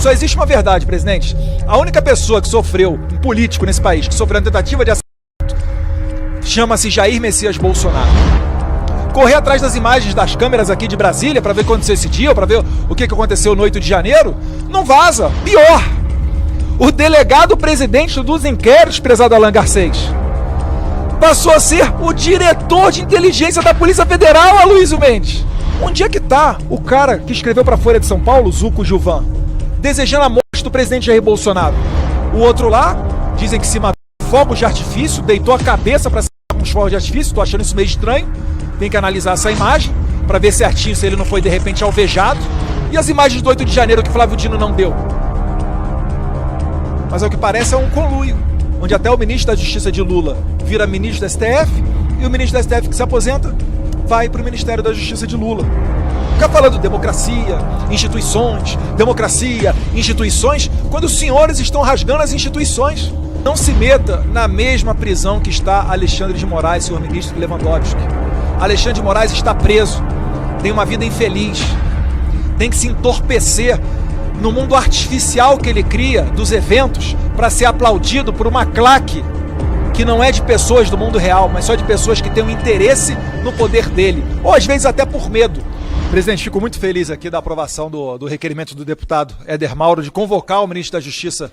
Só existe uma verdade, presidente. A única pessoa que sofreu, um político nesse país, que sofreu uma tentativa de assassinato, chama-se Jair Messias Bolsonaro. Correr atrás das imagens das câmeras aqui de Brasília para ver o que aconteceu esse dia, ou para ver o que aconteceu no 8 de janeiro, não vaza. Pior, o delegado presidente dos inquéritos, prezado Alan Garcês, passou a ser o diretor de inteligência da Polícia Federal, Aloysio Mendes. Onde é que tá o cara que escreveu para a Folha de São Paulo, Zuco Gilvan, desejando a morte do presidente Jair Bolsonaro? O outro lá, dizem que se matou com fogos de artifício, deitou a cabeça para cima com os fogos de artifício. Tô achando isso meio estranho. Tem que analisar essa imagem para ver certinho se ele não foi de repente alvejado. E as imagens do 8 de janeiro que Flávio Dino não deu. Mas ao que parece é um conluio, onde até o ministro da Justiça de Lula vira ministro da STF e o ministro da STF que se aposenta vai para o Ministério da Justiça de Lula. Fica falando democracia, instituições, quando os senhores estão rasgando as instituições. Não se meta na mesma prisão que está Alexandre de Moraes, senhor ministro Lewandowski. Alexandre de Moraes está preso, tem uma vida infeliz, tem que se entorpecer no mundo artificial que ele cria dos eventos para ser aplaudido por uma claque que não é de pessoas do mundo real, mas só de pessoas que têm um interesse no poder dele, ou às vezes até por medo. Presidente, fico muito feliz aqui da aprovação do requerimento do deputado Éder Mauro de convocar o ministro da Justiça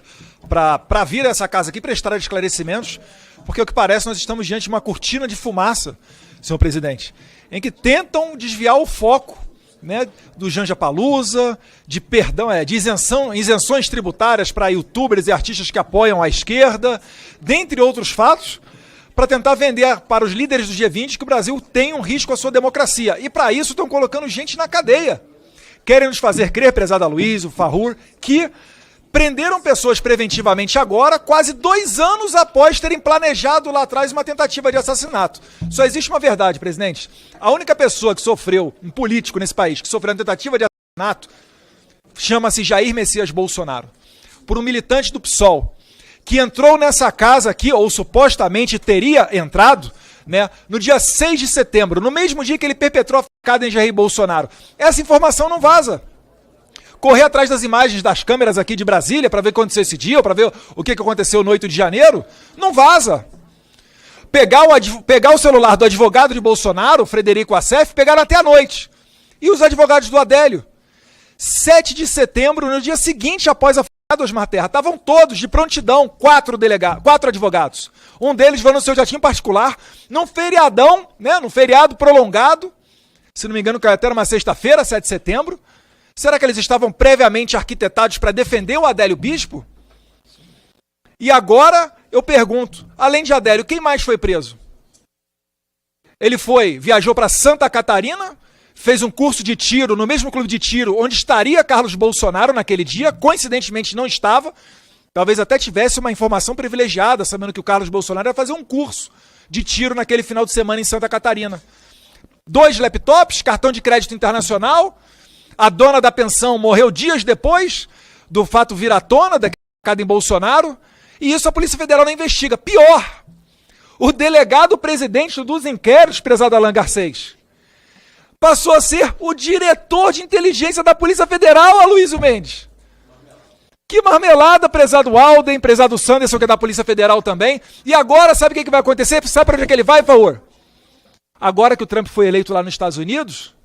para vir a essa casa aqui prestar esclarecimentos, porque o que parece nós estamos diante de uma cortina de fumaça, senhor presidente, em que tentam desviar o foco, né, do Janja Palusa, de isenções tributárias para youtubers e artistas que apoiam a esquerda, dentre outros fatos, para tentar vender para os líderes do G20 que o Brasil tem um risco à sua democracia. E para isso estão colocando gente na cadeia. Querem nos fazer crer, prezado Aloysio, Farrur, que prenderam pessoas preventivamente agora, quase 2 anos após terem planejado lá atrás uma tentativa de assassinato. Só existe uma verdade, presidente. A única pessoa que sofreu, um político nesse país, que sofreu uma tentativa de assassinato, chama-se Jair Messias Bolsonaro, por um militante do PSOL, que entrou nessa casa aqui, ou supostamente teria entrado, né, no dia 6 de setembro, no mesmo dia que ele perpetrou a facada em Jair Bolsonaro. Essa informação não vaza. Correr atrás das imagens das câmeras aqui de Brasília para ver o que aconteceu esse dia, ou para ver o que aconteceu no 8 de janeiro, não vaza. Pegar o celular do advogado de Bolsonaro, Frederico Assef, pegaram até a noite. E os advogados do Adélio. 7 de setembro, no dia seguinte após a facada, Osmar Terra, estavam todos de prontidão, 4 advogados. Um deles foi no seu jatinho particular, num feriadão, né, num feriado prolongado, se não me engano, caiu até numa sexta-feira, 7 de setembro. Será que eles estavam previamente arquitetados para defender o Adélio Bispo? E agora, eu pergunto, além de Adélio, quem mais foi preso? Ele viajou para Santa Catarina, fez um curso de tiro no mesmo clube de tiro onde estaria Carlos Bolsonaro naquele dia, coincidentemente não estava, talvez até tivesse uma informação privilegiada, sabendo que o Carlos Bolsonaro ia fazer um curso de tiro naquele final de semana em Santa Catarina. 2 laptops, cartão de crédito internacional. A dona da pensão morreu dias depois do fato vir à tona, da facada em Bolsonaro, e isso a Polícia Federal não investiga. Pior, o delegado presidente dos inquéritos, prezado Alan Garcês, passou a ser o diretor de inteligência da Polícia Federal, Aloysio Mendes. Que marmelada, prezado Alden, prezado Sanderson, que é da Polícia Federal também. E agora, sabe o que vai acontecer? Sabe para onde é que ele vai, por favor? Agora que o Trump foi eleito lá nos Estados Unidos,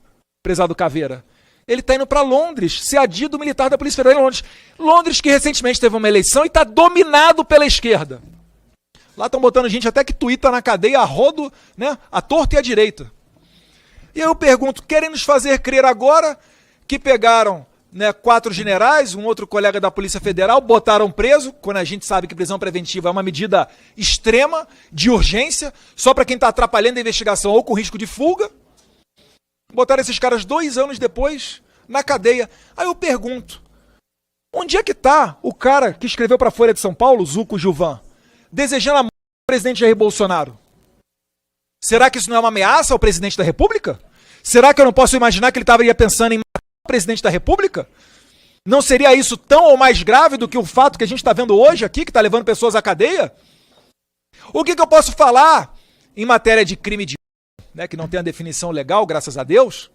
prezado Caveira, ele está indo para Londres, ser adido militar da Polícia Federal em Londres. Londres que recentemente teve uma eleição e está dominado pela esquerda. Lá estão botando gente até que tuita na cadeia a rodo, né, a torta e a direita. E eu pergunto, querem nos fazer crer agora que pegaram, né, 4 generais, um outro colega da Polícia Federal, botaram preso, quando a gente sabe que prisão preventiva é uma medida extrema, de urgência, só para quem está atrapalhando a investigação ou com risco de fuga. Botaram esses caras 2 anos depois na cadeia. Aí eu pergunto, onde é que está o cara que escreveu para a Folha de São Paulo, Zuco Gilvan, desejando a morte do presidente Jair Bolsonaro? Será que isso não é uma ameaça ao presidente da República? Será que eu não posso imaginar que ele estaria pensando em matar o presidente da República? Não seria isso tão ou mais grave do que o fato que a gente está vendo hoje aqui, que está levando pessoas à cadeia? O que eu posso falar em matéria de crime de né, que não tem a definição legal, graças a Deus,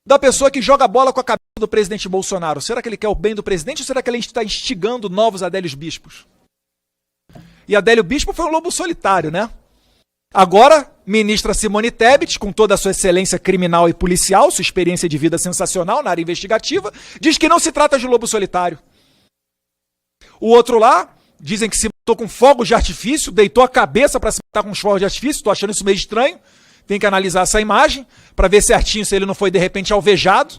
da pessoa que joga bola com a cabeça do presidente Bolsonaro? Será que ele quer o bem do presidente ou será que ele está instigando novos Adélios Bispos? E Adélio Bispo foi um lobo solitário, né? Agora, ministra Simone Tebet, com toda a sua excelência criminal e policial, sua experiência de vida sensacional na área investigativa, diz que não se trata de lobo solitário. O outro lá, dizem que se matou com fogos de artifício, deitou a cabeça para se matar com os fogos de artifício, estou achando isso meio estranho, tem que analisar essa imagem para ver certinho se ele não foi de repente alvejado.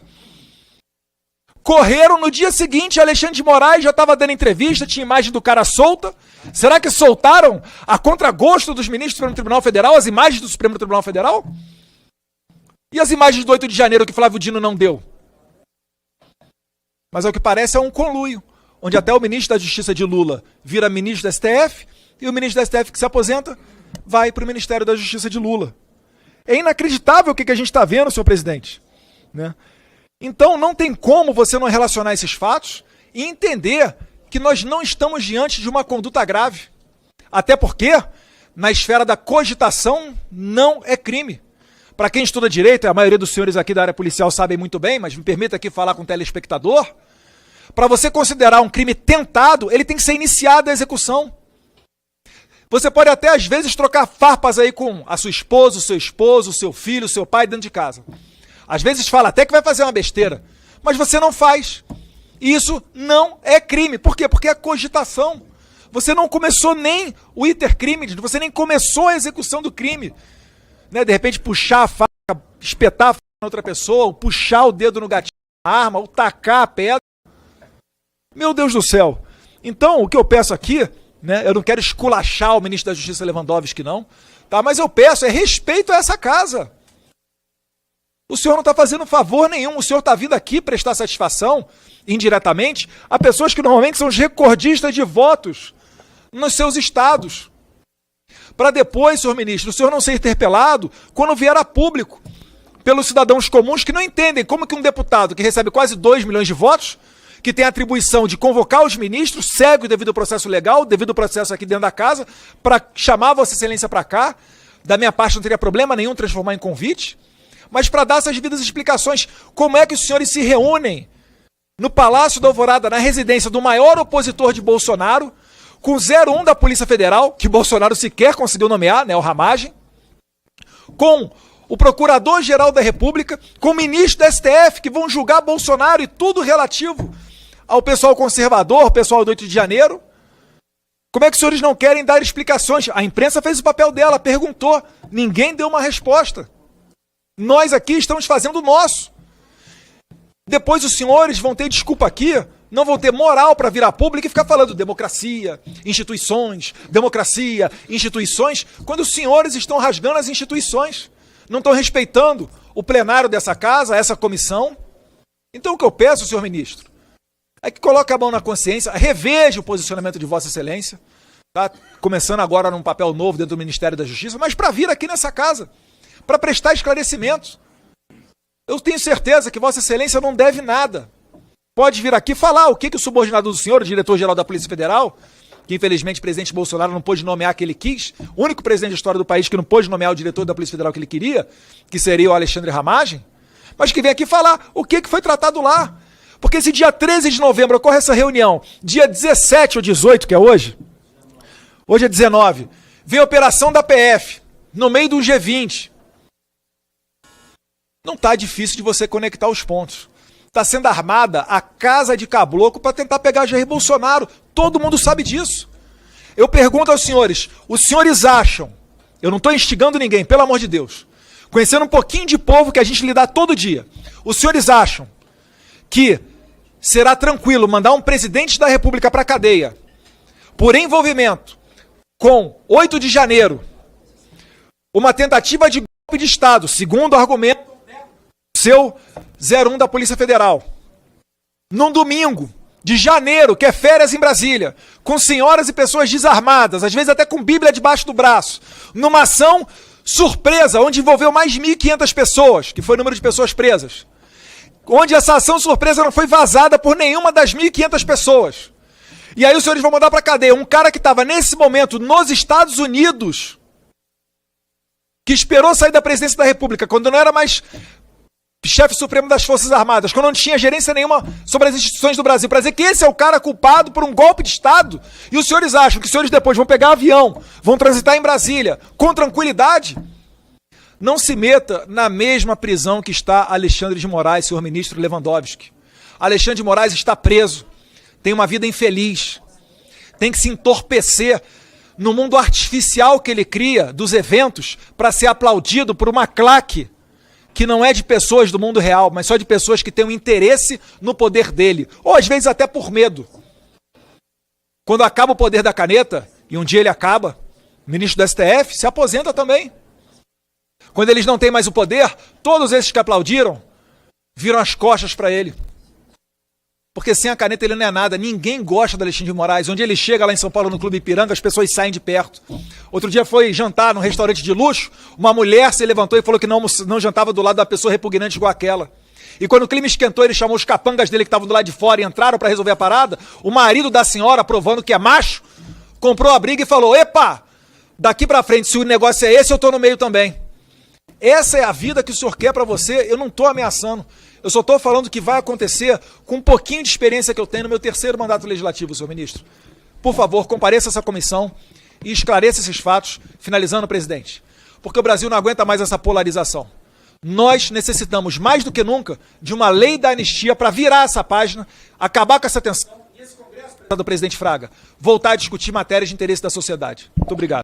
Correram no dia seguinte, Alexandre de Moraes já estava dando entrevista, tinha imagem do cara solta. Será que soltaram a contragosto dos ministros do Supremo Tribunal Federal, as imagens do Supremo Tribunal Federal? E as imagens do 8 de janeiro que Flávio Dino não deu? Mas ao que parece é um conluio, onde até o ministro da Justiça de Lula vira ministro da STF e o ministro da STF que se aposenta vai para o Ministério da Justiça de Lula. É inacreditável o que a gente está vendo, senhor presidente, né? Então não tem como você não relacionar esses fatos e entender que nós não estamos diante de uma conduta grave. Até porque, na esfera da cogitação, não é crime. Para quem estuda direito, a maioria dos senhores aqui da área policial sabem muito bem, mas me permita aqui falar com o telespectador, para você considerar um crime tentado, ele tem que ser iniciada a execução. Você pode até, às vezes, trocar farpas aí com a sua esposa, o seu filho, o seu pai dentro de casa. Às vezes fala até que vai fazer uma besteira, mas você não faz. E isso não é crime. Por quê? Porque é cogitação. Você não começou nem o iter crime, você nem começou a execução do crime. Né? De repente puxar a faca, espetar a faca na outra pessoa, ou puxar o dedo no gatilho da arma, ou tacar a pedra. Meu Deus do céu. Então, o que eu peço aqui, né, eu não quero esculachar o ministro da Justiça Lewandowski, não, tá? Mas eu peço respeito a essa casa. O senhor não está fazendo favor nenhum, o senhor está vindo aqui prestar satisfação, indiretamente, a pessoas que normalmente são os recordistas de votos nos seus estados. Para depois, senhor ministro, o senhor não ser interpelado quando vier a público pelos cidadãos comuns que não entendem como que um deputado que recebe quase 2 milhões de votos, que tem a atribuição de convocar os ministros, segue o devido processo legal, devido processo aqui dentro da casa, para chamar Vossa Excelência para cá, da minha parte não teria problema nenhum transformar em convite, mas para dar essas devidas explicações, como é que os senhores se reúnem no Palácio da Alvorada, na residência do maior opositor de Bolsonaro, com o 01 da Polícia Federal, que Bolsonaro sequer conseguiu nomear, né, o Ramagem, com o Procurador-Geral da República, com o ministro da STF, que vão julgar Bolsonaro e tudo relativo ao pessoal conservador, pessoal do 8 de janeiro. Como é que os senhores não querem dar explicações? A imprensa fez o papel dela, perguntou, ninguém deu uma resposta. Nós aqui estamos fazendo o nosso. Depois os senhores vão ter desculpa aqui, não vão ter moral para vir à pública e ficar falando democracia, instituições, quando os senhores estão rasgando as instituições, não estão respeitando o plenário dessa casa, essa comissão. Então o que eu peço, senhor ministro, é que coloque a mão na consciência, reveja o posicionamento de Vossa Excelência, tá? Começando agora num papel novo dentro do Ministério da Justiça, mas para vir aqui nessa casa, para prestar esclarecimentos. Eu tenho certeza que Vossa Excelência não deve nada. Pode vir aqui falar o que o subordinado do senhor, o diretor-geral da Polícia Federal, que infelizmente o presidente Bolsonaro não pôde nomear que ele quis, o único presidente da história do país que não pôde nomear o diretor da Polícia Federal que ele queria, que seria o Alexandre Ramagem, mas que vem aqui falar o que foi tratado lá. Porque se dia 13 de novembro ocorre essa reunião, dia 17 ou 18, que é hoje é 19, vem a operação da PF, no meio do G20, não está difícil de você conectar os pontos. Está sendo armada a casa de caboclo para tentar pegar Jair Bolsonaro. Todo mundo sabe disso. Eu pergunto aos senhores, os senhores acham, eu não estou instigando ninguém, pelo amor de Deus, conhecendo um pouquinho de povo que a gente lida todo dia, os senhores acham que será tranquilo mandar um presidente da República para a cadeia por envolvimento com 8 de janeiro, uma tentativa de golpe de Estado, segundo o argumento seu 01 da Polícia Federal, num domingo de janeiro, que é férias em Brasília, com senhoras e pessoas desarmadas, às vezes até com Bíblia debaixo do braço, numa ação surpresa, onde envolveu mais de 1.500 pessoas, que foi o número de pessoas presas, onde essa ação surpresa não foi vazada por nenhuma das 1.500 pessoas. E aí os senhores vão mandar para a cadeia um cara que estava nesse momento nos Estados Unidos, que esperou sair da presidência da República, quando não era mais chefe supremo das Forças Armadas, quando não tinha gerência nenhuma sobre as instituições do Brasil, para dizer que esse é o cara culpado por um golpe de Estado, e os senhores acham que os senhores depois vão pegar avião, vão transitar em Brasília com tranquilidade? Não se meta na mesma prisão que está Alexandre de Moraes, senhor ministro Lewandowski. Alexandre de Moraes está preso, tem uma vida infeliz, tem que se entorpecer no mundo artificial que ele cria dos eventos para ser aplaudido por uma claque que não é de pessoas do mundo real, mas só de pessoas que têm um interesse no poder dele, ou às vezes até por medo. Quando acaba o poder da caneta, e um dia ele acaba, o ministro do STF se aposenta também. Quando eles não têm mais o poder, todos esses que aplaudiram viram as costas para ele. Porque sem a caneta ele não é nada. Ninguém gosta do Alexandre de Moraes. Onde ele chega lá em São Paulo, no Clube Ipiranga, as pessoas saem de perto. Outro dia foi jantar num restaurante de luxo, uma mulher se levantou e falou que não jantava do lado da pessoa repugnante igual aquela. E quando o clima esquentou, ele chamou os capangas dele que estavam do lado de fora e entraram para resolver a parada. O marido da senhora, provando que é macho, comprou a briga e falou: epa, daqui para frente, se o negócio é esse, eu tô no meio também. Essa é a vida que o senhor quer para você? Eu não estou ameaçando. Eu só estou falando que vai acontecer com um pouquinho de experiência que eu tenho no meu terceiro mandato legislativo, senhor ministro. Por favor, compareça a essa comissão e esclareça esses fatos, finalizando, presidente. Porque o Brasil não aguenta mais essa polarização. Nós necessitamos, mais do que nunca, de uma lei da anistia para virar essa página, acabar com essa tensão e esse Congresso do presidente Fraga voltar a discutir matérias de interesse da sociedade. Muito obrigado.